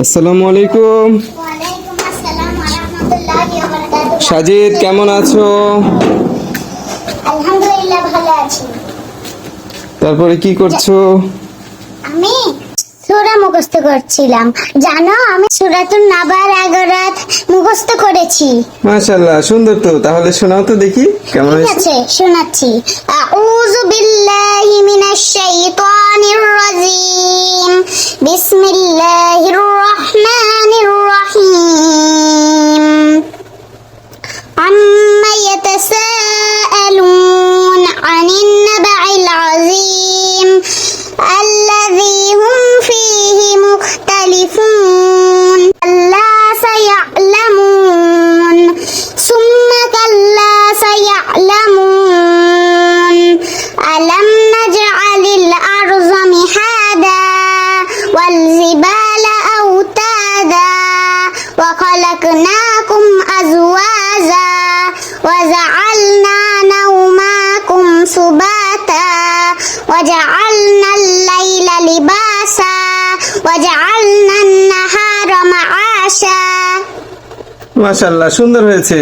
আসসালামু আলাইকুম। ওয়ালাইকুম আসসালাম ওয়া রাহমাতুল্লাহি ওয়া বারাকাতুহু। সাজিদ কেমন আছো? আলহামদুলিল্লাহ ভালো আছি। তারপরে কি করছো? আমি সূরা মুখস্থ করছিলাম। জানো, আমি সূরাতুন নাবার 11 রাত মুখস্থ করেছি। মাশাআল্লাহ, সুন্দর তো। তাহলে শোনাও তো দেখি কেমন ঠিক হয়েছে। আছে, শোনাচ্ছি। আউযু বিল্লাহি মিনাশ শাইতানির রাজীম। বিসমিল্লাহির রহমানির রহিম। عما يتساءلون عن النبع العظيم الذي هم فيه مختلفون كلا سيعلمون ثم كلا سيعلمون ألم نجعل الأرض مهادا والجبال أوتادا وخلقناكم أزواجا وجعلنا نومكم سباتا وجعلنا الليل لباسا وجعلنا النهار معاشا। মাশাআল্লাহ, সুন্দর হয়েছে।